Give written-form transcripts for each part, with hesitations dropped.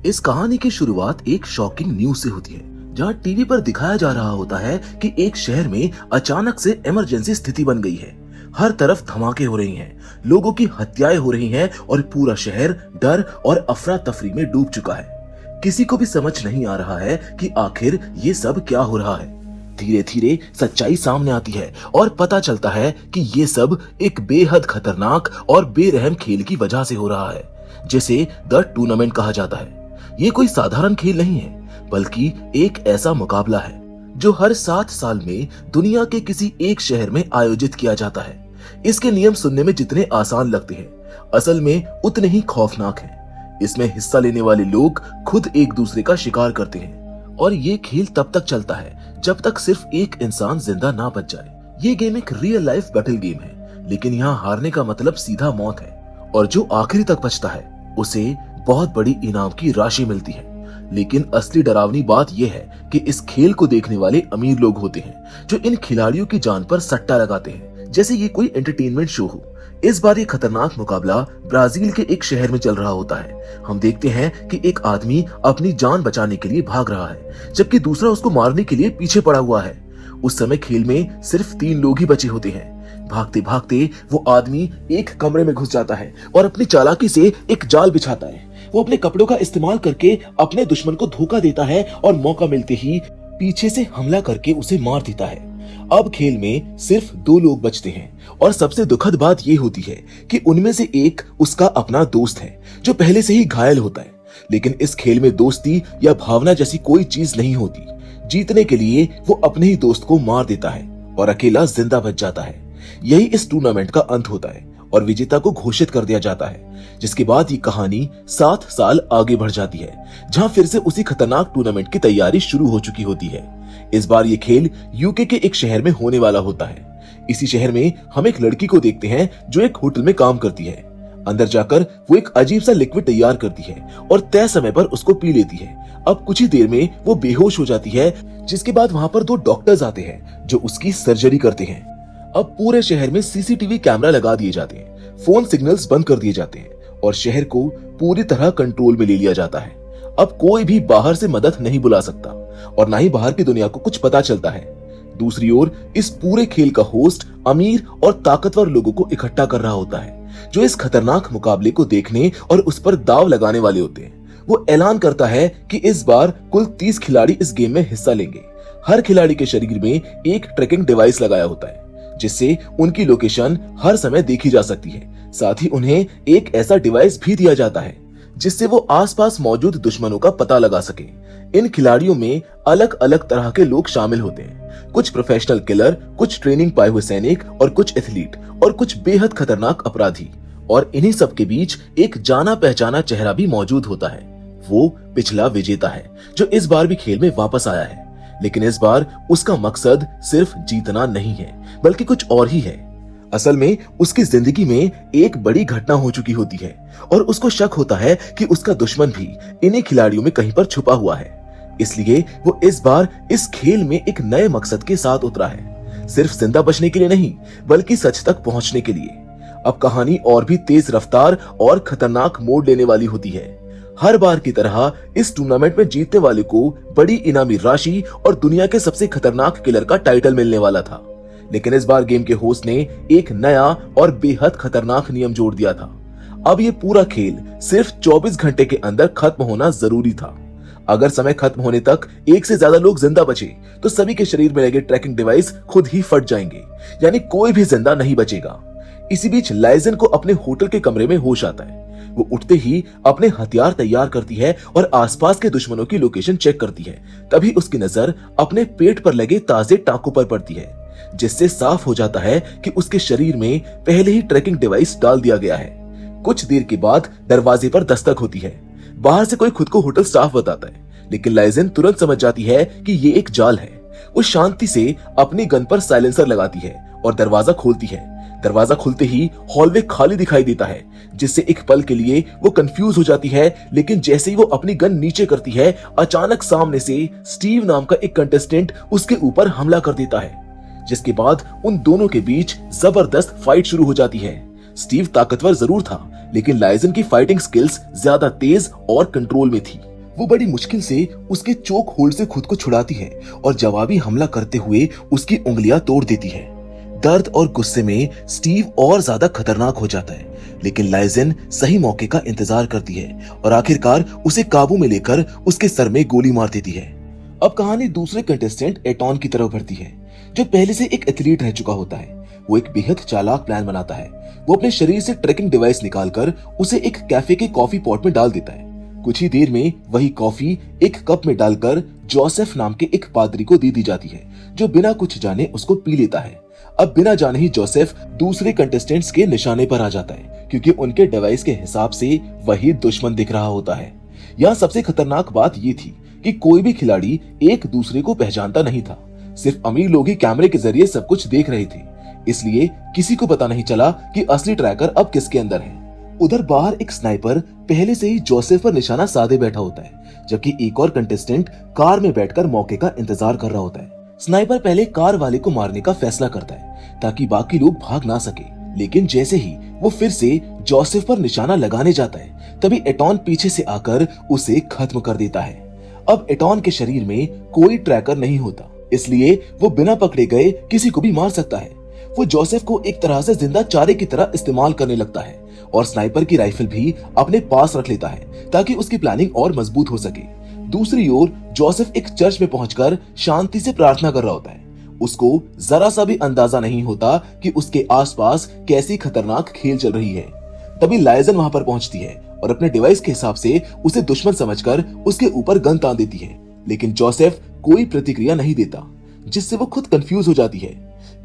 इस कहानी की शुरुआत एक शॉकिंग न्यूज से होती है, जहां टीवी पर दिखाया जा रहा होता है कि एक शहर में अचानक से इमरजेंसी स्थिति बन गई है। हर तरफ धमाके हो रही हैं, लोगों की हत्याएं हो रही हैं और पूरा शहर डर और अफरा तफरी में डूब चुका है। किसी को भी समझ नहीं आ रहा है कि आखिर ये सब क्या हो रहा है। धीरे धीरे सच्चाई सामने आती है और पता चलता है कि ये सब एक बेहद खतरनाक और बेरहम खेल की वजह से हो रहा है, जिसे द टूर्नामेंट कहा जाता है। ये कोई साधारण खेल नहीं है, बल्कि एक ऐसा मुकाबला है जो हर 7 साल में दुनिया के किसी एक शहर में आयोजित किया जाता है। इसके नियम सुनने में जितने आसान लगते हैं, असल में उतने ही खौफनाक हैं। इसमें हिस्सा लेने वाले लोग खुद एक दूसरे का शिकार करते हैं और ये खेल तब तक चलता है जब तक सिर्फ एक इंसान जिंदा ना बच जाए। ये गेम एक रियल लाइफ बैटल गेम है, लेकिन यहाँ हारने का मतलब सीधा मौत है और जो आखिरी तक बचता है उसे बहुत बड़ी इनाम की राशि मिलती है। लेकिन असली डरावनी बात यह है कि इस खेल को देखने वाले अमीर लोग होते हैं जो इन खिलाड़ियों की जान पर सट्टा लगाते हैं, जैसे ये कोई एंटरटेनमेंट शो हो। इस बार ये खतरनाक मुकाबला ब्राजील के एक शहर में चल रहा होता है। हम देखते हैं कि एक आदमी अपनी जान बचाने के लिए भाग रहा है, जबकि दूसरा उसको मारने के लिए पीछे पड़ा हुआ है। उस समय खेल में सिर्फ 3 लोग ही बचे होते हैं। भागते भागते वो आदमी एक कमरे में घुस जाता है और अपनी चालाकी से एक जाल बिछाता है। वो अपने कपड़ों का इस्तेमाल करके अपने दुश्मन को धोखा देता है और मौका मिलते ही पीछे से हमला करके उसे मार देता है। अब खेल में सिर्फ 2 लोग बचते हैं और सबसे दुखद बात ये होती है कि उनमें से एक उसका अपना दोस्त है जो पहले से ही घायल होता है। लेकिन इस खेल में दोस्ती या भावना जैसी कोई चीज नहीं होती। जीतने के लिए वो अपने ही दोस्त को मार देता है और अकेला जिंदा बच जाता है। यही इस टूर्नामेंट का अंत होता है और विजेता को घोषित कर दिया जाता है, जिसके बाद ये कहानी 7 साल आगे बढ़ जाती है, जहां फिर से उसी खतरनाक टूर्नामेंट की तैयारी शुरू हो चुकी होती है। इस बार ये खेल यूके के एक शहर में होने वाला होता है। इसी शहर में हम एक लड़की को देखते हैं जो एक होटल में काम करती है। अंदर जाकर वो एक अजीब सा लिक्विड तैयार करती है और तय समय पर उसको पी लेती है। अब कुछ ही देर में वो बेहोश हो जाती है, जिसके बाद वहां पर 2 डॉक्टर्स आते हैं जो उसकी सर्जरी करते हैं। अब पूरे शहर में सीसीटीवी कैमरा लगा दिए जाते हैं, फोन सिग्नल्स बंद कर दिए जाते हैं और शहर को पूरी तरह कंट्रोल में ले लिया जाता है। अब कोई भी बाहर से मदद नहीं बुला सकता और ना ही बाहर की दुनिया को कुछ पता चलता है। दूसरी ओर इस पूरे खेल का होस्ट अमीर और ताकतवर लोगों को इकट्ठा कर रहा होता है, जो इस खतरनाक मुकाबले को देखने और उस पर दाव लगाने वाले होते हैं। वो ऐलान करता है कि इस बार कुल 30 खिलाड़ी इस गेम में हिस्सा लेंगे। हर खिलाड़ी के शरीर में एक ट्रैकिंग डिवाइस लगाया होता है, जिससे उनकी लोकेशन हर समय देखी जा सकती है। साथ ही उन्हें एक ऐसा डिवाइस भी दिया जाता है जिससे वो आसपास मौजूद दुश्मनों का पता लगा सके। इन खिलाड़ियों में अलग अलग तरह के लोग शामिल होते हैं, कुछ प्रोफेशनल किलर, कुछ ट्रेनिंग पाए हुए सैनिक और कुछ एथलीट और कुछ बेहद खतरनाक अपराधी। और इन्हीं सब के बीच एक जाना पहचाना चेहरा भी मौजूद होता है। वो पिछला विजेता है जो इस बार भी खेल में वापस आया है, लेकिन इस बार उसका मकसद सिर्फ जीतना नहीं है, बल्कि कुछ और ही है। असल में उसकी जिंदगी में एक बड़ी घटना हो चुकी होती है और उसको शक होता है कि उसका दुश्मन भी इन्हीं खिलाड़ियों में कहीं पर छुपा हुआ है। इसलिए वो इस बार इस खेल में एक नए मकसद के साथ उतरा है, सिर्फ जिंदा बचने के लिए नहीं, बल्कि सच तक पहुंचने के लिए। अब कहानी और भी तेज रफ्तार और खतरनाक मोड़ लेने वाली होती है। हर बार की तरह इस टूर्नामेंट में जीतने वाले को बड़ी इनामी राशि और दुनिया के सबसे खतरनाक किलर का टाइटल मिलने वाला था। लेकिन इस बार गेम के होस्ट ने एक नया और बेहद खतरनाक नियम जोड़ दिया था। अब ये पूरा खेल सिर्फ 24 घंटे के अंदर खत्म होना जरूरी था। अगर समय खत्म होने तक एक से ज्यादा लोग जिंदा बचे तो सभी के शरीर में लगे ट्रैकिंग डिवाइस खुद ही फट जाएंगे, यानी कोई भी जिंदा नहीं बचेगा। इसी बीच लाइजन को अपने होटल के कमरे में होश आता है। वो उठते ही अपने हथियार तैयार करती है और आसपास के दुश्मनों की लोकेशन चेक करती है। तभी उसकी नजर अपने पेट पर लगे ताजे टांकों पर पड़ती है, जिससे साफ हो जाता है कि उसके शरीर में पहले ही ट्रैकिंग डिवाइस डाल दिया गया है। कुछ देर के बाद दरवाजे पर दस्तक होती है। बाहर से कोई खुद को होटल स्टाफ बताता है, लेकिन लाइजन तुरंत समझ जाती है कि ये एक जाल है। वो शांति से अपनी गन पर साइलेंसर लगाती है और दरवाजा खोलती है। दरवाजा खुलते ही हॉलवे खाली दिखाई देता है, जिससे एक पल के लिए वो कंफ्यूज हो जाती है। लेकिन जैसे ही वो अपनी गन नीचे करती है, अचानक सामने से स्टीव नाम का एक कंटेस्टेंट उसके ऊपर हमला कर देता है, जिसके बाद उन दोनों के बीच जबरदस्त फाइट शुरू हो जाती है। स्टीव ताकतवर जरूर था, लेकिन लाइजन की फाइटिंग स्किल्स ज्यादा तेज और कंट्रोल में थी। वो बड़ी मुश्किल से उसके चोक होल्ड से खुद को छुड़ाती है और जवाबी हमला करते हुए उसकी उंगलियां तोड़ देती है। दर्द और गुस्से में स्टीव और ज्यादा खतरनाक हो जाता है, लेकिन लाइजन सही मौके का इंतजार करती है और आखिरकार उसे काबू में लेकर उसके सर में गोली मार देती है। अब कहानी दूसरे कंटेस्टेंट एटॉन की तरफ बढ़ती है, जो पहले से एक एथलीट रह चुका होता है। वो एक बेहद चालाक प्लान बनाता है। वो अपने शरीर से ट्रैकिंग डिवाइस निकालकर उसे एक कैफे के कॉफी पॉट में डाल देता है। कुछ ही देर में वही कॉफी एक कप में डालकर जोसेफ नाम के एक पादरी को दे दी जाती है, जो बिना कुछ जाने उसको पी लेता है। अब बिना जाने ही जोसेफ दूसरे कंटेस्टेंट्स के निशाने पर आ जाता है, क्योंकि उनके डिवाइस के हिसाब से वही दुश्मन दिख रहा होता है। यहाँ सबसे खतरनाक बात ये थी कि कोई भी खिलाड़ी एक दूसरे को पहचानता नहीं था। सिर्फ अमीर लोग ही कैमरे के जरिए सब कुछ देख रहे थे, इसलिए किसी को पता नहीं चला कि असली ट्रैकर अब किसके अंदर है। उधर बाहर एक स्नाइपर पहले से ही जोसेफ पर निशाना साधे बैठा होता है, जबकि एक और कंटेस्टेंट कार में बैठकर मौके का इंतजार कर रहा होता है। स्नाइपर पहले कार वाले को मारने का फैसला करता है ताकि बाकी लोग भाग ना सके, लेकिन जैसे ही वो फिर से जोसेफ पर निशाना लगाने जाता है, तभी एटॉन पीछे से आकर उसे खत्म कर देता है। अब एटॉन के शरीर में कोई ट्रैकर नहीं होता, इसलिए वो बिना पकड़े गए किसी को भी मार सकता है। वो जोसेफ को एक तरह से जिंदा चारे की तरह इस्तेमाल करने लगता है और स्नाइपर की राइफल भी अपने पास रख लेता है ताकि उसकी प्लानिंग और मजबूत हो सके। दूसरी ओर जोसेफ एक चर्च में पहुंचकर शांति से प्रार्थना कर रहा होता है। उसको जरा सा भी अंदाजा नहीं होता कि उसके आसपास कैसी खतरनाक खेल चल रही है। तभी लाइजन वहां पर पहुंचती है और अपने डिवाइस के हिसाब से उसे दुश्मन समझकर उसके ऊपर गन तान देती है, लेकिन जोसेफ कोई प्रतिक्रिया नहीं देता, जिससे वो खुद कंफ्यूज हो जाती है।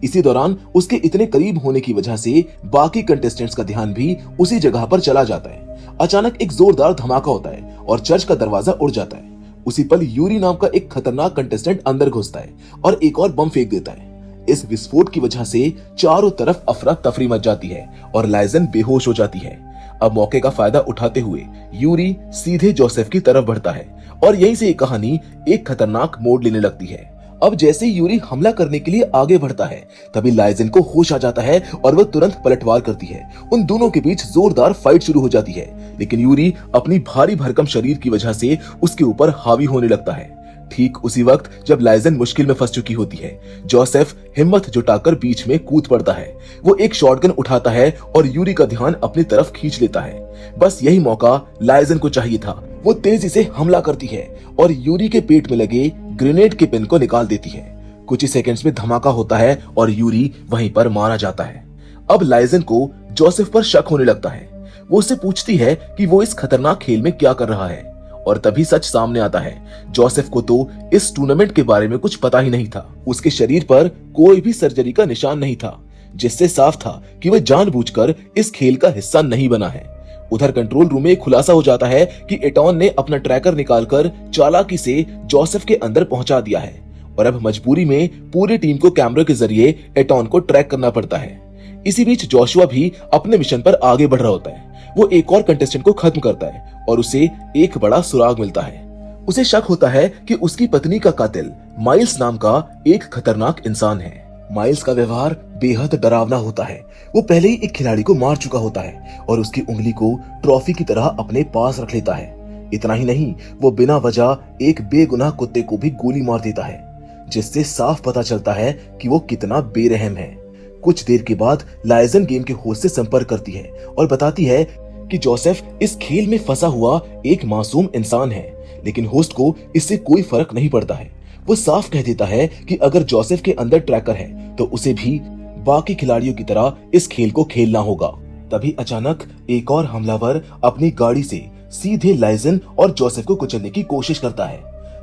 इसी दौरान उसके इतने करीब होने की वजह से बाकी कंटेस्टेंट्स का ध्यान भी उसी जगह पर चला जाता है। अचानक एक जोरदार धमाका होता है और चर्च का दरवाजा उड़ जाता है। उसी पल यूरी नाम का एक खतरनाक कंटेस्टेंट अंदर घुसता है और एक और बम फेंक देता है। इस विस्फोट की वजह से चारों तरफ अफरा तफरी मच जाती है और लाइजन बेहोश हो जाती है। अब मौके का फायदा उठाते हुए यूरी सीधे जोसेफ की तरफ बढ़ता है और यहीं से ये कहानी एक खतरनाक मोड़ लेने लगती है। अब जैसे यूरी हमला करने के लिए आगे बढ़ता है, तभी लाइजन को होश आ जाता है और वह तुरंत पलटवार करती है। उन दोनों के बीच जोरदार फाइट शुरू हो जाती है, लेकिन यूरी अपनी भारी भरकम शरीर की वजह से उसके ऊपर हावी होने लगता है। ठीक उसी वक्त जब लाइजन मुश्किल में फंस चुकी होती है, जोसेफ हिम्मत जुटाकर बीच में कूद पड़ता है। वो एक शॉटगन उठाता है और यूरी का ध्यान अपनी तरफ खींच लेता है। बस यही मौका लाइजन को चाहिए था। वो तेजी से हमला करती है और यूरी के पेट में लगे ग्रेनेड के पिन को निकाल देती है। कुछ ही सेकंड्स में धमाका होता है और यूरी वहीं पर मारा जाता है। अब लाइजन को जोसेफ पर शक होने लगता है। वो उससे पूछती है कि वो इस खतरनाक खेल में क्या कर रहा है, और तभी सच सामने आता है। जोसेफ को तो इस टूर्नामेंट के बारे में कुछ पता ही नहीं था। उसके शरीर पर कोई भी सर्जरी का निशान नहीं था, जिससे साफ था कि वह जानबूझकर इस खेल का हिस्सा नहीं बना है। उधर कंट्रोल रूम में खुलासा हो जाता है कि एटॉन ने अपना ट्रैकर निकालकर चालाकी से जोसेफ के अंदर पहुंचा दिया है और अब मजबूरी में पूरी टीम को कैमरे के जरिए एटॉन को ट्रैक करना पड़ता है। इसी बीच जोशुआ भी अपने मिशन पर आगे बढ़ रहा होता है। वो एक और कंटेस्टेंट को खत्म करता है और उसे एक बड़ा सुराग मिलता है। उसे शक होता है कि उसकी पत्नी का कातिल माइल्स नाम का एक खतरनाक इंसान है। माइल्स का व्यवहार बेहद डरावना होता है। वो पहले ही एक खिलाड़ी को मार चुका होता है और उसकी उंगली को ट्रॉफी की तरह अपने पास रख लेता है। इतना ही नहीं, वो बिना वजह एक बेगुनाह कुत्ते को भी गोली मार देता है, जिससे साफ पता चलता है कि वो कितना बेरहम है। कुछ देर के बाद लाइजन गेम के होस्ट से संपर्क करती है और बताती है कि जोसेफ इस खेल में फंसा हुआ एक मासूम इंसान है, लेकिन होस्ट को इससे कोई फर्क नहीं पड़ता है। वो साफ कह देता है कि अगर जोसेफ के अंदर ट्रैकर है तो उसे भी बाकी खिलाड़ियों की तरह इस खेल को खेलना होगा। तभी अचानक एक और हमलावर अपनी गाड़ी से सीधे लाइजन और जोसेफ को कुचलने की कोशिश करता है,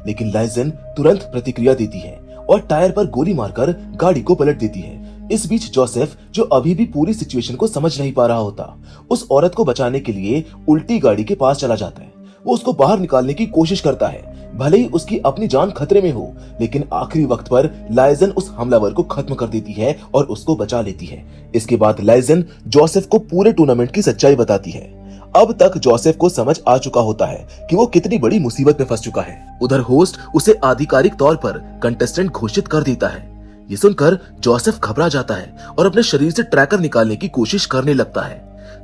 लेकिन लाइजन तुरंत प्रतिक्रिया देती है और टायर पर गोली मारकर गाड़ी को पलट देती है। इस बीच जोसेफ, जो अभी भी पूरी सिचुएशन को समझ नहीं पा रहा होता, उस औरत को बचाने के लिए उल्टी गाड़ी के पास चला जाता है। वो उसको बाहर निकालने की कोशिश करता है, भले ही उसकी अपनी जान खतरे में हो, लेकिन आखिरी वक्त पर लाइजन उस हमलावर को खत्म कर देती है और उसको बचा लेती है। इसके बाद लाइजन जोसेफ को पूरे टूर्नामेंट की सच्चाई बताती है। अब तक जोसेफ को समझ आ चुका होता है कि वो कितनी बड़ी मुसीबत में फंस चुका है। उधर होस्ट उसे आधिकारिक तौर पर कंटेस्टेंट घोषित कर देता है। ये सुनकर जोसेफ घबरा जाता है और अपने शरीर से ट्रैकर निकालने की कोशिश करने लगता है।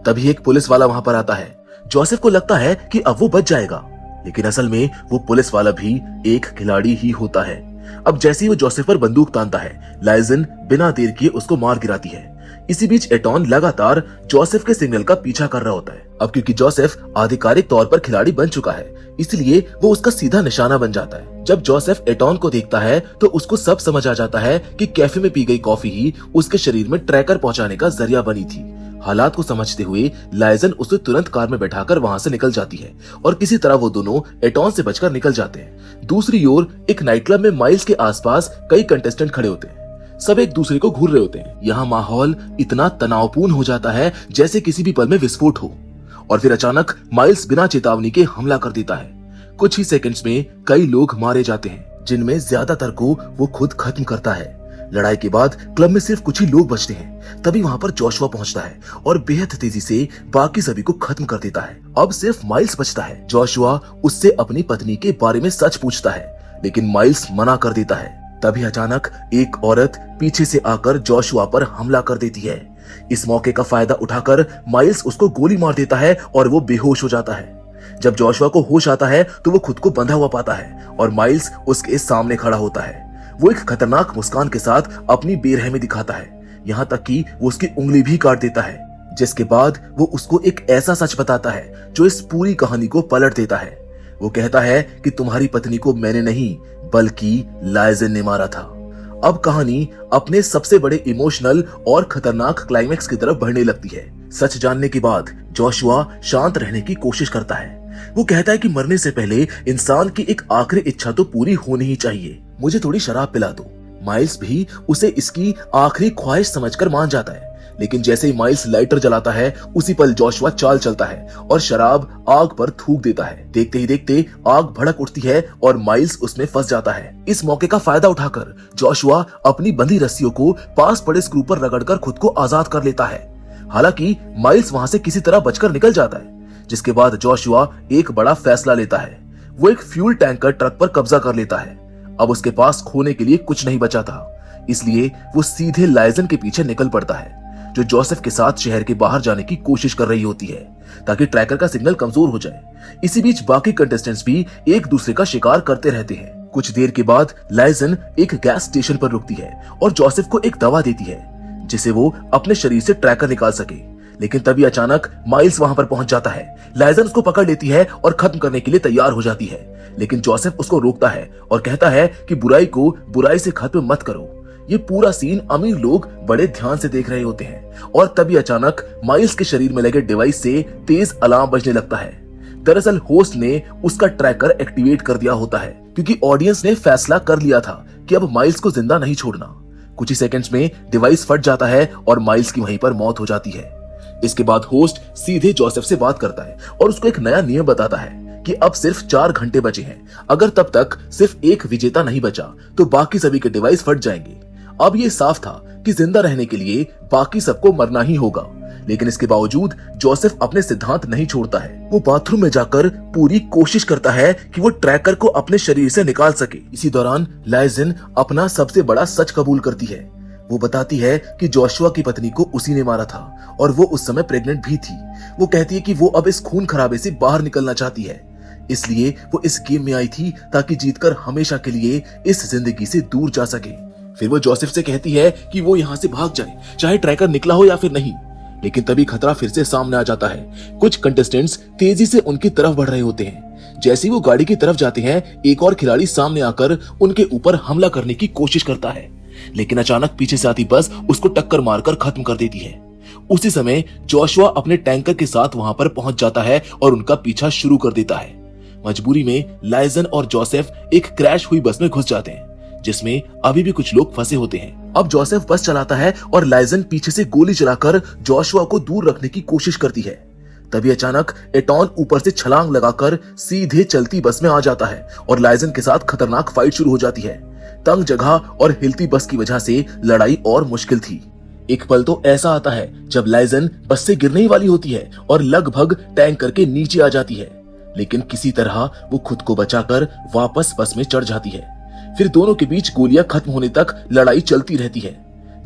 तभी एक पुलिस वाला वहां पर आता है। जोसेफ को लगता है कि अब वो बच जाएगा, लेकिन असल में वो पुलिस वाला भी एक खिलाड़ी ही होता है। अब जैसे ही वो जोसेफ पर बंदूक तानता है, लाइजन बिना देर किए उसको मार गिराती है। इसी बीच एटॉन लगातार जोसेफ के सिग्नल का पीछा कर रहा होता है। अब क्योंकि जोसेफ आधिकारिक तौर पर खिलाड़ी बन चुका है, इसलिए वो उसका सीधा निशाना बन जाता है। जब जोसेफ एटॉन को देखता है तो उसको सब समझ आ जाता है कि कैफे में पी गई कॉफी ही उसके शरीर में ट्रैकर पहुंचाने का जरिया बनी थी। हालात को समझते हुए लाइजन उसे तुरंत कार में बैठाकर वहां से निकल जाती है और किसी तरह वो दोनों एटॉन से बचकर निकल जाते हैं। दूसरी ओर एक नाइट क्लब में माइल्स के आसपास कई कंटेस्टेंट खड़े होते हैं। सब एक दूसरे को घूर रहे होते हैं। यहाँ माहौल इतना तनावपूर्ण हो जाता है जैसे किसी भी पल में विस्फोट हो, और फिर अचानक माइल्स बिना चेतावनी के हमला कर देता है। कुछ ही सेकंड्स में कई लोग मारे जाते हैं, जिनमें ज्यादातर को वो खुद खत्म करता है। लड़ाई के बाद क्लब में सिर्फ कुछ ही लोग बचते हैं। तभी वहां पर जोशुआ पहुंचता है और बेहद तेजी से बाकी सभी को खत्म कर देता है। अब सिर्फ माइल्स बचता है। जोशुआ उससे अपनी पत्नी के बारे में सच पूछता है, लेकिन माइल्स मना कर देता है। तभी अचानक एक औरत पीछे से आकर जोशुआ पर हमला कर देती है। इस मौके का फायदा उठाकर माइल्स उसको गोली मार देता है और वो बेहोश हो जाता है। जब जोशुआ को होश आता है तो वो खुद को बंधा हुआ पाता है और माइल्स उसके सामने खड़ा होता है। वो एक खतरनाक मुस्कान के साथ अपनी बेरहमी दिखाता है, यहाँ तक कि वो उसकी उंगली भी काट देता है, जिसके बाद वो उसको एक ऐसा सच बताता है जो इस पूरी कहानी को पलट देता है। वो कहता है कि तुम्हारी पत्नी को मैंने नहीं बल्कि लाइजन ने मारा था। अब कहानी अपने सबसे बड़े इमोशनल और खतरनाक क्लाइमेक्स की तरफ बढ़ने लगती है। सच जानने के बाद जोशुआ शांत रहने की कोशिश करता है। वो कहता है कि मरने से पहले इंसान की एक आखिरी इच्छा तो पूरी होनी ही चाहिए, मुझे थोड़ी शराब पिला दो। माइल्स भी उसे इसकी आखिरी ख्वाहिश समझकर मान जाता है, लेकिन जैसे ही माइल्स लाइटर जलाता है उसी पल जोशुआ चाल चलता है और शराब आग पर थूक देता है। देखते ही देखते आग भड़क उठती है और माइल्स उसमें फंस जाता है। इस मौके का फायदा उठाकर जोशुआ अपनी बंधी रस्सियों को पास पड़े स्क्रू पर रगड़कर खुद को आजाद कर लेता है। हालांकि माइल्स वहां से किसी तरह बचकर निकल जाता है, जिसके बाद जोशुआ एक बड़ा फैसला लेता है। वो एक फ्यूल टैंकर ट्रक पर कब्जा कर लेता है। अब उसके पास खोने के लिए कुछ नहीं बचा था, इसलिए वो सीधे लाइजन के पीछे निकल पड़ता है, जो जोसेफ के साथ शहर के बाहर जाने की कोशिश कर रही होती है ताकि ट्रैकर का सिग्नल कमजोर हो जाए। इसी बीच बाकी कंटेस्टेंट्स भी एक दूसरे का शिकार करते रहते हैं। कुछ देर के बाद लाइजन एक गैस स्टेशन पर रुकती है और जोसेफ को एक दवा देती है जिसे वो अपने शरीर से ट्रैकर निकाल सके। लेकिन तभी अचानक माइल्स वहां पर पहुंच जाता है। लाइजन उसको पकड़ लेती है और खत्म करने के लिए तैयार हो जाती है, लेकिन जोसेफ उसको रोकता है और कहता है कि बुराई को बुराई से खत्म मत करो। ये पूरा सीन अमीर लोग बड़े ध्यान से देख रहे होते हैं और तभी अचानक माइल्स के शरीर में लगे डिवाइस से तेज अलार्म बजने लगता है। दरअसल होस्ट ने उसका ट्रैकर एक्टिवेट कर दिया होता है, क्योंकि ऑडियंस ने फैसला कर लिया था कि अब माइल्स को जिंदा नहीं छोड़ना। कुछ ही सेकंड्स में डिवाइस फट जाता है और माइल्स की वहीं पर मौत हो जाती है। इसके बाद होस्ट सीधे जोसेफ से बात करता है और उसको एक नया नियम बताता है कि अब सिर्फ 4 घंटे बचे हैं। अगर तब तक सिर्फ एक विजेता नहीं बचा तो बाकी सभी के डिवाइस फट जाएंगे। अब ये साफ था कि जिंदा रहने के लिए बाकी सबको मरना ही होगा, लेकिन इसके बावजूद जोसेफ अपने सिद्धांत नहीं छोड़ता है। वो बाथरूम में जाकर पूरी कोशिश करता है कि वो ट्रैकर को अपने शरीर से निकाल सके। इसी दौरान लाइजन अपना सबसे बड़ा सच कबूल करती है। वो बताती है कि जोशुआ की पत्नी को उसी ने मारा था और वो उस समय प्रेग्नेंट भी थी। वो कहती है कि वो अब इस खून खराबे से बाहर निकलना चाहती है, इसलिए वो इस गेम में आई थी ताकि जीतकर हमेशा के लिए इस जिंदगी से दूर जा सके। फिर वो जोसेफ से कहती है कि वो यहाँ से भाग जाए, चाहे ट्रैकर निकला हो या फिर नहीं। लेकिन तभी खतरा फिर से सामने आ जाता है। कुछ कंटेस्टेंट्स तेजी से उनकी तरफ बढ़ रहे होते हैं। जैसे ही वो गाड़ी की तरफ जाते हैं, एक और खिलाड़ी सामने आकर उनके ऊपर हमला करने की कोशिश करता है, लेकिन अचानक पीछे से आती बस उसको टक्कर मारकर खत्म कर देती है। उसी समय जोशुआ अपने टैंकर के साथ वहां पर पहुंच जाता है और उनका पीछा शुरू कर देता है। मजबूरी में लाइजन और जोसेफ एक क्रैश हुई बस में घुस जाते हैं, जिसमें अभी भी कुछ लोग फंसे होते हैं। अब जोसेफ बस चलाता है और लाइजन पीछे से गोली चलाकर जोशुआ को दूर रखने की कोशिश करती है। तभी अचानक एटॉन ऊपर से छलांग लगाकर सीधे चलती बस में आ जाता है और लाइजन के साथ खतरनाक फाइट शुरू हो जाती है। तंग जगह और हिलती बस की वजह से लड़ाई और मुश्किल थी। एक पल तो ऐसा आता है जब लाइजन बस से गिरने ही वाली होती है और लगभग टैंकर के नीचे आ जाती है, लेकिन किसी तरह वो खुद को बचाकर वापस बस में चढ़ जाती है। फिर दोनों के बीच गोलियां खत्म होने तक लड़ाई चलती रहती है,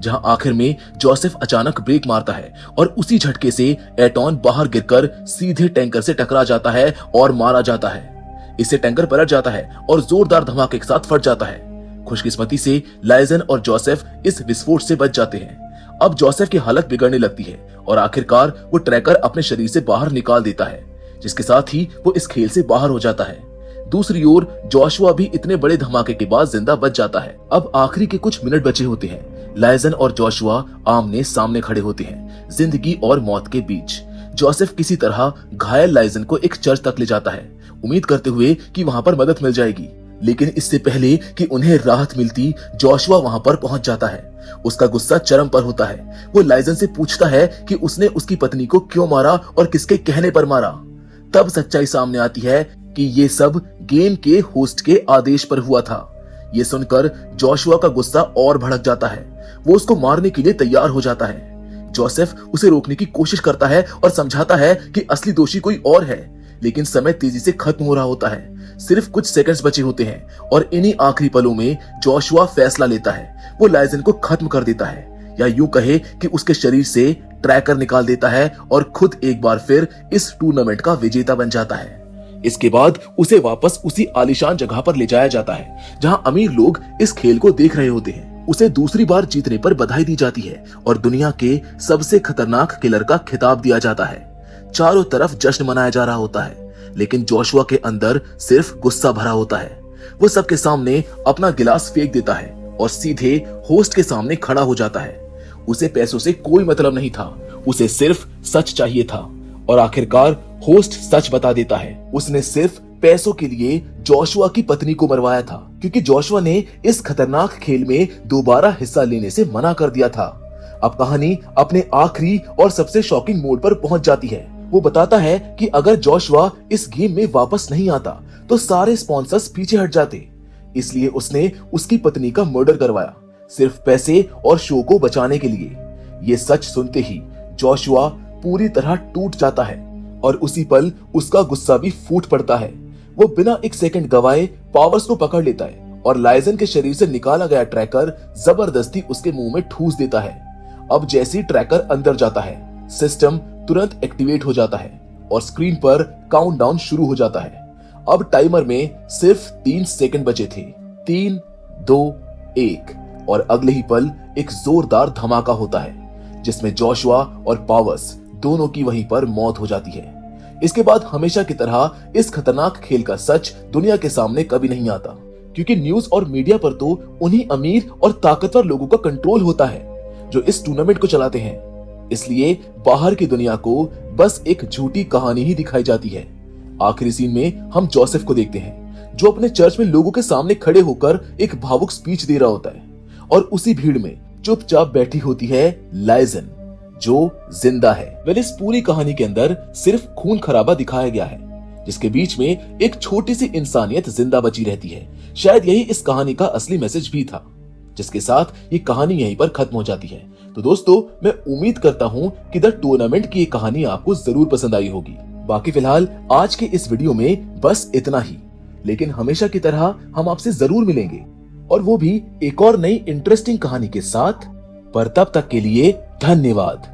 जहां आखिर में जोसेफ अचानक ब्रेक मारता है और उसी झटके से एटॉन बाहर गिरकर सीधे टैंकर से टकरा जाता है और मारा जाता है। इससे टैंकर पलट जाता है और जोरदार धमाके के साथ फट जाता है। खुशकिस्मती से लाइजन और जोसेफ इस विस्फोट से बच जाते हैं। अब जोसेफ की हालत बिगड़ने लगती है और आखिरकार वो ट्रैकर अपने शरीर से बाहर निकाल देता है, जिसके साथ ही वो इस खेल से बाहर हो जाता है। दूसरी ओर जोशुआ भी इतने बड़े धमाके के बाद जिंदा बच जाता है। अब आखिरी के कुछ मिनट बचे होते हैं। लाइजन और जोशुआ आमने सामने खड़े होते हैं, जिंदगी और मौत के बीच। जोसेफ किसी तरह घायल लाइजन को एक चर्च तक ले जाता है, उम्मीद करते हुए कि वहां पर मदद मिल जाएगी। लेकिन इससे पहले कि उन्हें राहत मिलती, जोशुआ वहां पर पहुंच जाता है। उसका गुस्सा चरम पर होता है। वो लाइजन से पूछता है कि उसने उसकी पत्नी को क्यों मारा और किसके कहने पर मारा। तब सच्चाई सामने आती है कि ये सब गेम के होस्ट के आदेश पर हुआ था। ये सुनकर जोशुआ का गुस्सा और भड़क जाता है। वो उसको मारने के लिए तैयार हो जाता है। जोसेफ उसे रोकने की कोशिश करता है और समझाता है कि असली दोषी कोई और है, लेकिन समय तेजी से खत्म हो रहा होता है। सिर्फ कुछ सेकंड्स बचे होते हैं और इन्हीं आखिरी पलों में जोशुआ फैसला लेता है। वो लाइजन को खत्म कर देता है, या यूं कहे कि उसके शरीर से ट्रैकर निकाल देता है और खुद एक बार फिर इस टूर्नामेंट का विजेता बन जाता है। इसके बाद उसे वापस उसी आलीशान जगह पर ले जाया जाता है जहां अमीर लोग इस खेल को देख रहे होते हैं। उसे दूसरी बार जीतने पर बधाई दी जाती है और दुनिया के सबसे खतरनाक किलर का खिताब दिया जाता है। चारों तरफ जश्न मनाया जा रहा होता है, लेकिन जोशुआ के अंदर सिर्फ गुस्सा भरा होता है। वो सबके सामने अपना गिलास फेंक देता है और सीधे होस्ट के सामने खड़ा हो जाता है। उसे पैसों से कोई मतलब नहीं था, उसे सिर्फ सच चाहिए था। और आखिरकार होस्ट सच बता देता है। उसने सिर्फ पैसों के लिए जोशुआ की पत्नी को मरवाया था, क्योंकि जोशुआ ने इस खतरनाक खेल में दोबारा हिस्सा लेने से मना कर दिया था। अब कहानी अपने आखिरी और सबसे शॉकिंग मोड पर पहुंच जाती है। वो बताता है कि अगर जोशुआ इस गेम में वापस नहीं आता तो सारे स्पॉन्सर्स पीछे हट जाते, इसलिए उसने उसकी पत्नी का मर्डर करवाया, सिर्फ पैसे और शो को बचाने के लिए। ये सच सुनते ही जोशुआ पूरी तरह टूट जाता है और उसी पल उसका गुस्सा भी फूट पड़ता है। वो बिना एक सेकंड गवाए पावर्स को पकड़ लेता है और लाइजन के शरीर से निकाला गया ट्रैकर जबरदस्ती उसके मुंह में ठूस देता है। अब जैसे ही ट्रैकर अंदर जाता है, सिस्टम तुरंत एक्टिवेट हो जाता है और स्क्रीन पर काउंटडाउन शुरू हो जाता है। अब टाइमर में सिर्फ 3 सेकंड बचे थे। 3, 2, 1 और अगले ही पल एक जोरदार धमाका होता है, जिसमें जोशुआ और पावर्स दोनों की वहीं पर मौत हो जाती है। इसके बाद हमेशा की तरह इस खतरनाक खेल का सच दुनिया के सामने कभी नहीं आता, क्योंकि न्यूज और मीडिया पर तो उन्हीं अमीर और ताकतवर लोगों का कंट्रोल होता है जो इस टूर्नामेंट को चलाते हैं। इसलिए बाहर की दुनिया को बस एक झूठी कहानी ही दिखाई जाती है। आखिरी सीन में हम जोसेफ को देखते हैं, जो अपने चर्च में लोगों के सामने खड़े होकर एक भावुक स्पीच दे रहा होता है, और उसी भीड़ में चुपचाप बैठी होती है लाइजन, जो जिंदा है। वेल, इस पूरी कहानी के अंदर सिर्फ खून खराबा दिखाया गया है, जिसके बीच में एक छोटी सी इंसानियत जिंदा बची रहती है। शायद यही इस कहानी का असली मैसेज भी था, जिसके साथ ये कहानी यहीं पर खत्म हो जाती है। तो दोस्तों, मैं उम्मीद करता हूँ कि द टूर्नामेंट की ये कहानी आपको जरूर पसंद आई होगी। बाकी फिलहाल आज के इस वीडियो में बस इतना ही, लेकिन हमेशा की तरह हम आपसे जरूर मिलेंगे, और वो भी एक और नई इंटरेस्टिंग कहानी के साथ। पर तब तक के लिए धन्यवाद।